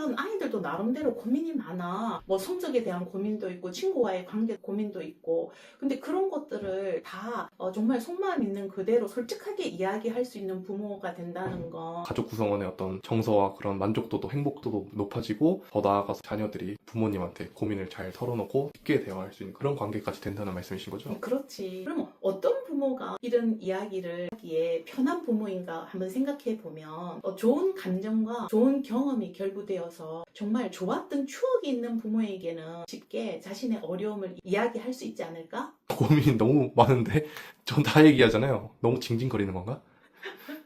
사실은 아이들도 나름대로 고민이 많아. 뭐 성적에 대한 고민도 있고 친구와의 관계 고민도 있고. 근데 그런 것들을 다 정말 속마음 있는 그대로 솔직하게 이야기할 수 있는 부모가 된다는 거. 가족 구성원의 어떤 정서와 그런 만족도도 행복도도 높아지고 더 나아가서 자녀들이 부모님한테 고민을 잘 털어놓고 깊게 대화할 수 있는 그런 관계까지 된다는 말씀이신 거죠? 그렇지. 그럼 어떤 부모가 이런 이야기를 하기에 편한 부모인가 한번 생각해 보면 좋은 감정과 좋은 경험이 결부되어서 정말 좋았던 추억이 있는 부모에게는 쉽게 자신의 어려움을 이야기할 수 있지 않을까? 고민이 너무 많은데 전 다 얘기하잖아요. 너무 징징거리는 건가?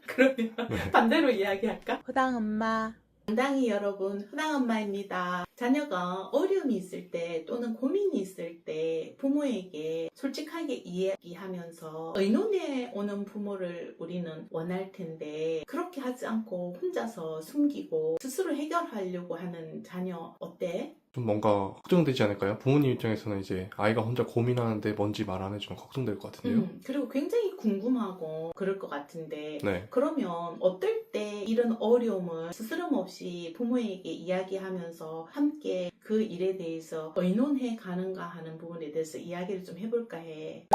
그러면 네. 반대로 이야기할까? 호당 엄마. 당당히 여러분, 흔한엄마입니다. 자녀가 어려움이 있을 때 또는 고민이 있을 때 부모에게 솔직하게 이야기하면서 의논해 오는 부모를 우리는 원할 텐데 그렇게 하지 않고 혼자서 숨기고 스스로 해결하려고 하는 자녀 어때? 좀 뭔가 걱정되지 않을까요? 부모님 입장에서는 이제 아이가 혼자 고민하는데 뭔지 말 안 해주면 걱정될 것 같은데요? 그리고 굉장히 궁금하고 그럴 것 같은데 네. 그러면 어떨 때 이런 어려움을 스스럼 없이 부모에게 이야기하면서 함께 그 일에 대해서 의논해 가는가 하는 부분에 대해서 이야기를 좀 해볼까 해.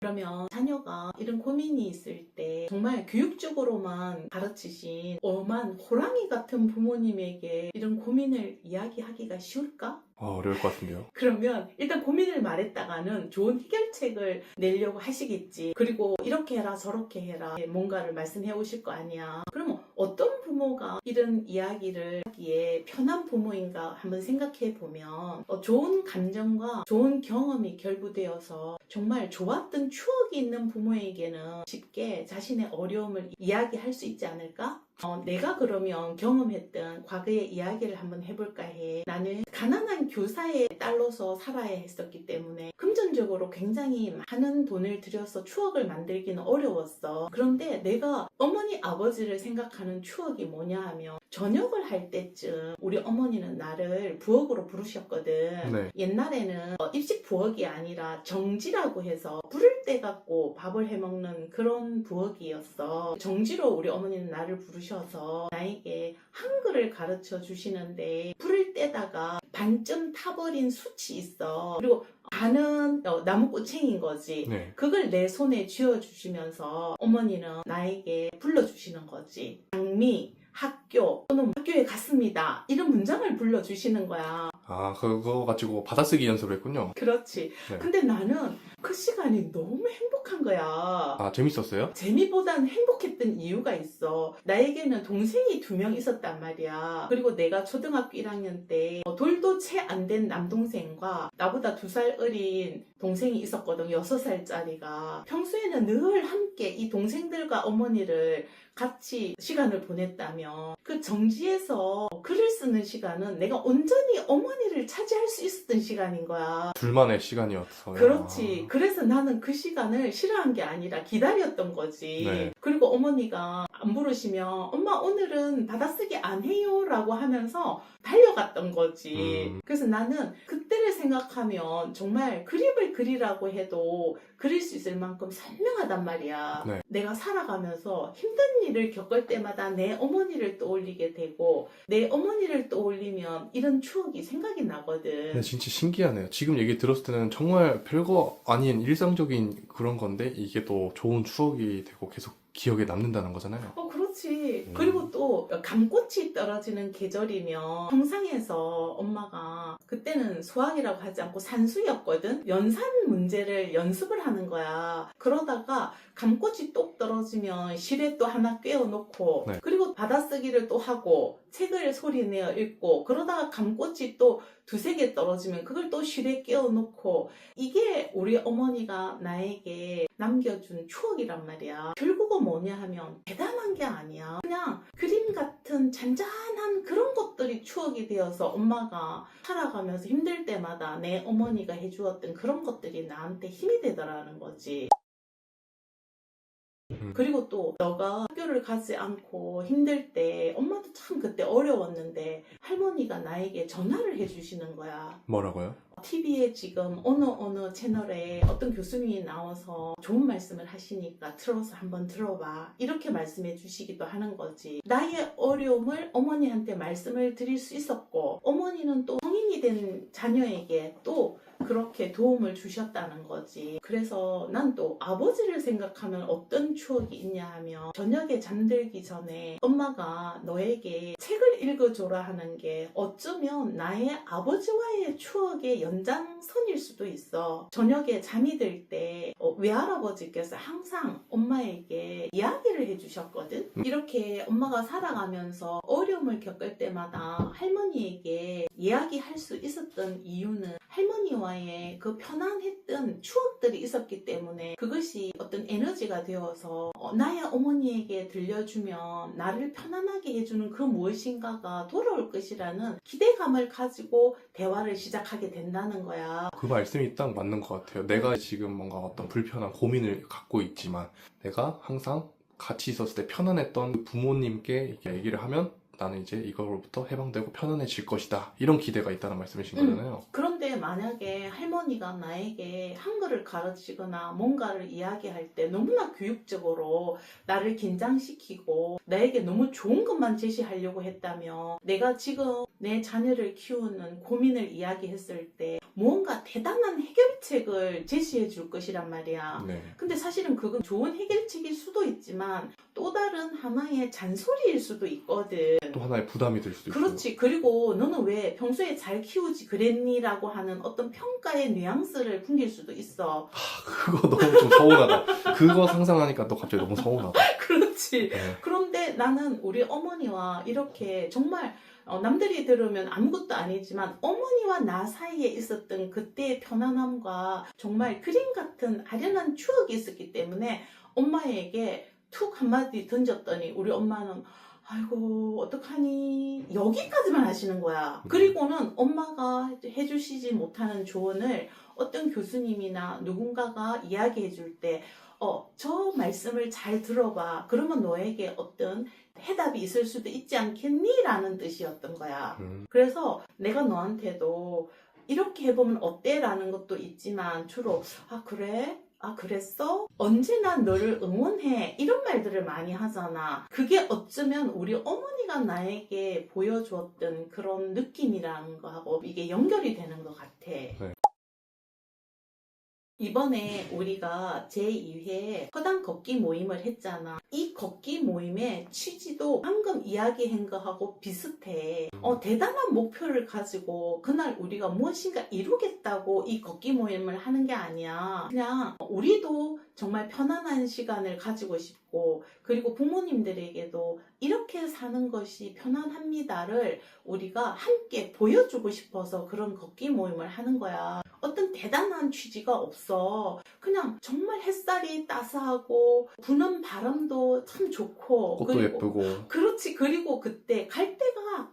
그러면 자녀가 이런 고민이 있을 때 정말 교육적으로만 가르치신 엄한 호랑이 같은 부모님에게 이런 고민을 이야기하기가 쉬울까? 어려울 것 같은데요. 그러면 일단 고민을 말했다가는 좋은 해결책을 내려고 하시겠지. 그리고 이렇게 해라 저렇게 해라 뭔가를 말씀해 오실 거 아니야. 그러면 어떤 부모가 이런 이야기를 하기에 편한 부모인가 한번 생각해 보면 좋은 감정과 좋은 경험이 결부되어서 정말 좋았던 추억이 있는 부모에게는 쉽게 자신의 어려움을 이야기할 수 있지 않을까? 내가 그러면 경험했던 과거의 이야기를 한번 해볼까 해. 나는 가난한 교사의 딸로서 살아야 했었기 때문에 금전적으로 굉장히 많은 돈을 들여서 추억을 만들기는 어려웠어. 그런데 내가 어머니 아버지를 생각하는 추억이 뭐냐 하면 저녁을 할 때쯤 우리 어머니는 나를 부엌으로 부르셨거든. 네. 옛날에는 입식 부엌이 아니라 정지라고 해서 불을 떼 갖고 밥을 해먹는 그런 부엌이었어. 정지로 우리 어머니는 나를 부르셔서 나에게 한글을 가르쳐 주시는데 불을 떼다가 반쯤 타버린 숯이 있어. 그리고 반은 나무꼬챙인 거지. 네. 그걸 내 손에 쥐어주시면서 어머니는 나에게 불러주시는 거지. 장미, 학교 또는 학교에 갔습니다. 이런 문장을 불러주시는 거야. 아, 그거 가지고 받아쓰기 연습을 했군요. 그렇지. 네. 근데 나는 그 시간이 너무 행복한 거야. 아, 재밌었어요? 재미보단 행복했던 이유가 있어. 나에게는 동생이 2명 있었단 말이야. 그리고 내가 초등학교 1학년 때 돌도 채 안 된 남동생과 나보다 2살 어린 동생이 있었거든. 6살짜리가. 평소에는 늘 함께 이 동생들과 어머니를 같이 시간을 보냈다면 그 정지에서 글을 쓰는 시간은 내가 온전히 어머니를 차지할 수 있었던 시간인 거야. 둘만의 시간이었어요. 그렇지. 그래서 나는 그 시간을 싫어한 게 아니라 기다렸던 거지. 네. 그리고 어머니가 안 부르시면 엄마 오늘은 받아쓰기 안 해요 라고 하면서 달려갔던 거지. 그래서 나는 그때를 생각하면 정말 그림을 그리라고 해도 그릴 수 있을 만큼 선명하단 말이야. 네. 내가 살아가면서 힘든 일을 겪을 때마다 내 어머니를 떠올리게 되고 내 어머니를 떠올리면 이런 추억이 생각이 나거든. 네, 진짜 신기하네요. 지금 얘기 들었을 때는 정말 별거 아닌 일상적인 그런 건데 이게 또 좋은 추억이 되고 계속 기억에 남는다는 거잖아요. 그렇지. 그리고 또 감꽃이 떨어지는 계절이면 평상에서 엄마가 그때는 수학이라고 하지 않고 산수였거든. 연산 문제를 연습을 하는 거야. 그러다가 감꽃이 똑 떨어지면 실에 또 하나 꿰어놓고 네. 그리고 받아쓰기를 또 하고 책을 소리내어 읽고 그러다가 감꽃이 또 2-3개 떨어지면 그걸 또 실에 꿰어놓고 이게 우리 어머니가 나에게 남겨준 추억이란 말이야. 결국은 뭐냐 하면 대단한 게 아니야. 그냥 그림 같은 잔잔한 그런 것들이 추억이 되어서 엄마가 살아가면서 힘들 때마다 내 어머니가 해주었던 그런 것들이 나한테 힘이 되더라는 거지. 그리고 또 너가 학교를 가지 않고 힘들 때 엄마도 참 그때 어려웠는데 할머니가 나에게 전화를 해주시는 거야. 뭐라고요? TV에 지금 어느 채널에 어떤 교수님이 나와서 좋은 말씀을 하시니까 틀어서 한번 들어봐. 이렇게 말씀해 주시기도 하는 거지. 나의 어려움을 어머니한테 말씀을 드릴 수 있었고, 어머니는 또 성인이 된 자녀에게 또 그렇게 도움을 주셨다는 거지. 그래서 난 또 아버지를 생각하면 어떤 추억이 있냐 하면, 저녁에 잠들기 전에 엄마가 너에게 책을 읽어줘라 하는 게 어쩌면 나의 아버지와의 추억의 연장선일 수도 있어. 저녁에 잠이 들 때 외할아버지께서 항상 엄마에게 이야기를 해주셨거든. 이렇게 엄마가 살아가면서 어려움을 겪을 때마다 할머니에게 이야기할 수 있었던 이유는 할머니와의 그 편안했던 추억들이 있었기 때문에, 그것이 어떤 에너지가 되어서 나의 어머니에게 들려주면 나를 편안하게 해주는 그 무엇인가가 돌아올 것이라는 기대감을 가지고 대화를 시작하게 된다는 거야. 그 말씀이 딱 맞는 것 같아요. 내가 지금 뭔가 어떤 불편한 고민을 갖고 있지만 내가 항상 같이 있었을 때 편안했던 부모님께 이렇게 얘기를 하면 나는 이제 이거로부터 해방되고 편안해질 것이다. 이런 기대가 있다는 말씀이신 거잖아요. 그런데 만약에 할머니가 나에게 한글을 가르치거나 뭔가를 이야기할 때 너무나 교육적으로 나를 긴장시키고 나에게 너무 좋은 것만 제시하려고 했다면, 내가 지금 내 자녀를 키우는 고민을 이야기했을 때 무언가 대단한 해결책을 제시해 줄 것이란 말이야. 네. 근데 사실은 그건 좋은 해결책일 수도 있지만 또 다른 하나의 잔소리일 수도 있거든. 또 하나의 부담이 될 수도 있고. 그렇지. 그리고 너는 왜 평소에 잘 키우지 그랬니? 라고 하는 어떤 평가의 뉘앙스를 풍길 수도 있어. 그거 너무 좀 서운하다. 그거 상상하니까 또 갑자기 너무 서운하다. 그렇지. 네. 그런데 나는 우리 어머니와 이렇게 정말 남들이 들으면 아무것도 아니지만 어머니와 나 사이에 있었던 그때의 편안함과 정말 그림 같은 아련한 추억이 있었기 때문에 엄마에게 툭 한마디 던졌더니 우리 엄마는 아이고 어떡하니 여기까지만 하시는 거야. 그리고는 엄마가 해주시지 못하는 조언을 어떤 교수님이나 누군가가 이야기해 줄 때 저 말씀을 잘 들어봐. 그러면 너에게 어떤 해답이 있을 수도 있지 않겠니? 라는 뜻이었던 거야. 그래서 내가 너한테도 이렇게 해보면 어때? 라는 것도 있지만 주로 아 그래? 아 그랬어? 언제나 너를 응원해. 이런 말들을 많이 하잖아. 그게 어쩌면 우리 어머니가 나에게 보여주었던 그런 느낌이라는 거하고 이게 연결이 되는 것 같아. 네. 이번에 우리가 제2회 허당 걷기 모임을 했잖아. 이 걷기 모임의 취지도 방금 이야기한 거하고 비슷해. 대단한 목표를 가지고 그날 우리가 무엇인가 이루겠다고 이 걷기 모임을 하는 게 아니야. 그냥 우리도 정말 편안한 시간을 가지고 싶고, 그리고 부모님들에게도 이렇게 사는 것이 편안합니다를 우리가 함께 보여주고 싶어서 그런 걷기 모임을 하는 거야. 어떤 대단한 취지가 없어. 그냥 정말 햇살이 따스하고 부는 바람도 참 좋고 꽃도 그리고 예쁘고. 그렇지. 그리고 그때 갈대가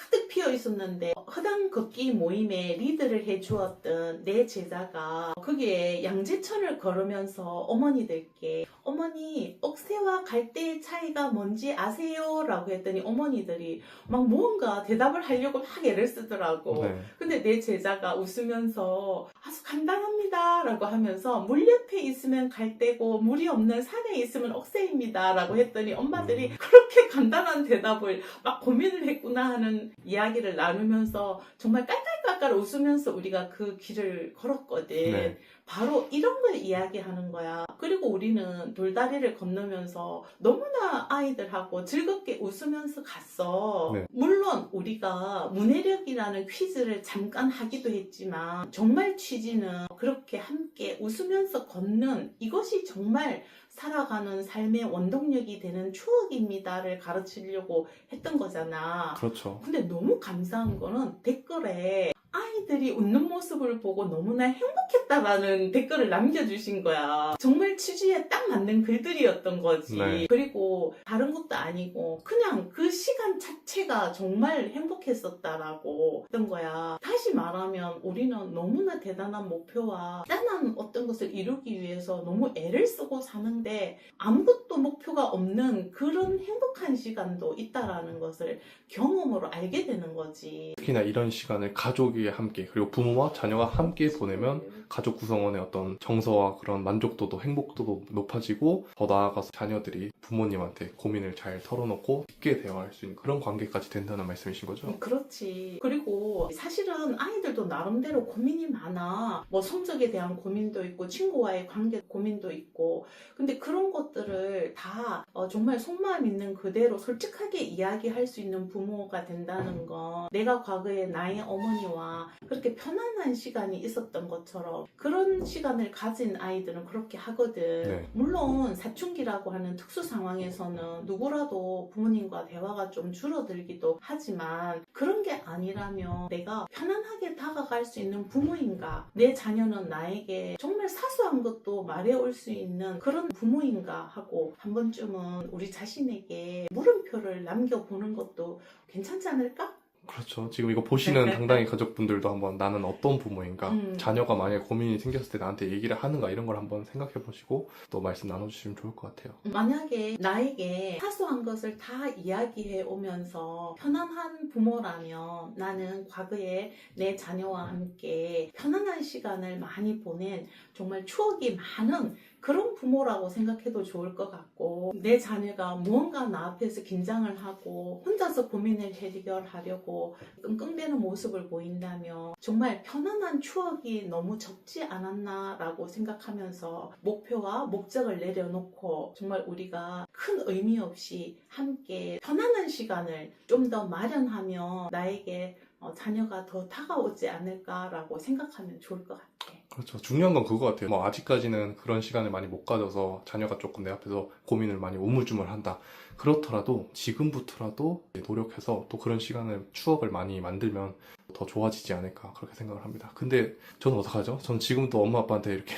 가득 피어 있었는데 허당 걷기 모임에 리드를 해주었던 내 제자가 거기에 양재천을 걸으면서 어머니들께 어머니 억새와 갈대의 차이가 뭔지 아세요? 라고 했더니 어머니들이 막 무언가 대답을 하려고 막 애를 쓰더라고. 네. 근데 내 제자가 웃으면서 아주 간단합니다 라고 하면서 물 옆에 있으면 갈대고 물이 없는 산에 있으면 억새입니다 라고 했더니 엄마들이 그렇게 간단한 대답을 막 고민을 했구나 하는 이야기를 나누면서 정말 깔깔깔깔 웃으면서 우리가 그 길을 걸었거든. 네. 바로 이런 걸 이야기하는 거야. 그리고 우리는 돌다리를 건너면서 너무나 아이들하고 즐겁게 웃으면서 갔어. 네. 물론 우리가 문해력이라는 퀴즈를 잠깐 하기도 했지만 정말 취지는 그렇게 함께 웃으면서 걷는 이것이 정말 살아가는 삶의 원동력이 되는 추억입니다를 가르치려고 했던 거잖아. 그렇죠. 근데 너무 감사한 거는 댓글에 아이들이 웃는 모습을 보고 너무나 행복했다라는 댓글을 남겨주신 거야. 정말 취지에 딱 맞는 글들이었던 거지. 네. 그리고 다른 것도 아니고 그냥 그 시간 자체가 정말 행복했었다라고 했던 거야. 다시 말하면 우리는 너무나 대단한 목표와 대단한 어떤 것을 이루기 위해서 너무 애를 쓰고 사는데 아무것도 목표가 없는 그런 행복한 시간도 있다라는 것을 경험으로 알게 되는 거지. 특히나 이런 시간을 가족이 함께 함께, 그리고 부모와 자녀가 함께 보내면 가족 구성원의 어떤 정서와 그런 만족도도 행복도도 높아지고, 더 나아가서 자녀들이 부모님한테 고민을 잘 털어놓고 깊게 대화할 수 있는 그런 관계까지 된다는 말씀이신 거죠? 그렇지. 그리고 사실은 아이들도 나름대로 고민이 많아. 뭐 성적에 대한 고민도 있고 친구와의 관계 고민도 있고. 근데 그런 것들을 다 정말 속마음 있는 그대로 솔직하게 이야기할 수 있는 부모가 된다는 건, 내가 과거에 나의 어머니와 그렇게 편안한 시간이 있었던 것처럼 그런 시간을 가진 아이들은 그렇게 하거든. 네. 물론 사춘기라고 하는 특수 상황에서는 누구라도 부모님과 대화가 좀 줄어들기도 하지만, 그런 게 아니라면 내가 편안하게 다가갈 수 있는 부모인가, 내 자녀는 나에게 정말 사소한 것도 말해올 수 있는 그런 부모인가 하고 한 번쯤은 우리 자신에게 물음표를 남겨보는 것도 괜찮지 않을까? 그렇죠. 지금 이거 보시는 당당히 가족분들도 한번 나는 어떤 부모인가, 자녀가 만약에 고민이 생겼을 때 나한테 얘기를 하는가, 이런 걸 한번 생각해 보시고 또 말씀 나눠주시면 좋을 것 같아요. 만약에 나에게 사소한 것을 다 이야기해 오면서 편안한 부모라면, 나는 과거에 내 자녀와 함께 편안한 시간을 많이 보낸 정말 추억이 많은 그런 부모라고 생각해도 좋을 것 같고, 내 자녀가 무언가 나 앞에서 긴장을 하고 혼자서 고민을 해결하려고 끙끙대는 모습을 보인다면 정말 편안한 추억이 너무 적지 않았나라고 생각하면서 목표와 목적을 내려놓고 정말 우리가 큰 의미 없이 함께 편안한 시간을 좀 더 마련하며 나에게 자녀가 더 다가오지 않을까라고 생각하면 좋을 것 같아. 그렇죠. 중요한 건 그거 같아요. 뭐 아직까지는 그런 시간을 많이 못 가져서 자녀가 조금 내 앞에서 고민을 많이 우물쭈물한다. 그렇더라도 지금부터라도 노력해서 또 그런 시간을, 추억을 많이 만들면 더 좋아지지 않을까, 그렇게 생각을 합니다. 근데 저는 어떡하죠? 저는 지금도 엄마 아빠한테 이렇게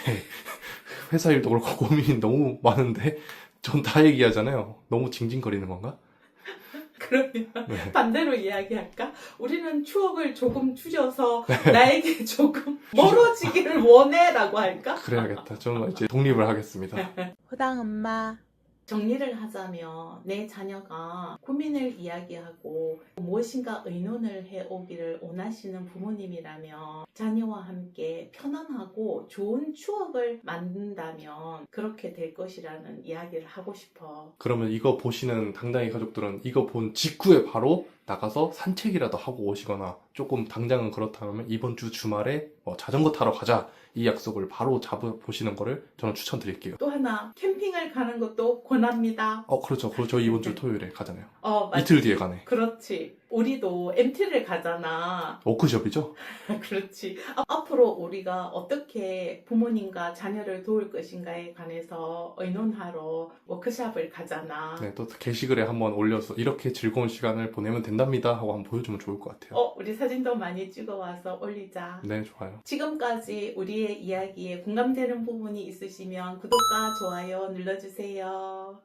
회사 일도 그렇고 고민이 너무 많은데 전 다 얘기하잖아요. 너무 징징거리는 건가? 그러면 네. 반대로 이야기할까? 우리는 추억을 조금 줄여서 나에게 조금 멀어지기를 원해라고 할까? 그래야겠다. 저는 이제 독립을 하겠습니다. 호당 엄마. 정리를 하자면, 내 자녀가 고민을 이야기하고 무엇인가 의논을 해오기를 원하시는 부모님이라면 자녀와 함께 편안하고 좋은 추억을 만든다면 그렇게 될 것이라는 이야기를 하고 싶어. 그러면 이거 보시는 당당히 가족들은 이거 본 직후에 바로 나가서 산책이라도 하고 오시거나, 조금 당장은 그렇다면 이번 주 주말에 자전거 타러 가자, 이 약속을 바로 잡아보시는 거를 저는 추천드릴게요. 또 하나, 캠핑을 가는 것도 권합니다. 그렇죠. 그리고 저 이번 주 토요일에 가잖아요. 맞지. 이틀 뒤에 가네. 그렇지. 우리도 MT를 가잖아. 워크숍이죠? 그렇지. 앞으로 우리가 어떻게 부모님과 자녀를 도울 것인가에 관해서 의논하러 워크숍을 가잖아. 네, 또 게시글에 한번 올려서 이렇게 즐거운 시간을 보내면 된답니다 하고 한번 보여주면 좋을 것 같아요. 우리 사진도 많이 찍어와서 올리자. 네, 좋아요. 지금까지 우리의 이야기에 공감되는 부분이 있으시면 구독과 좋아요 눌러주세요.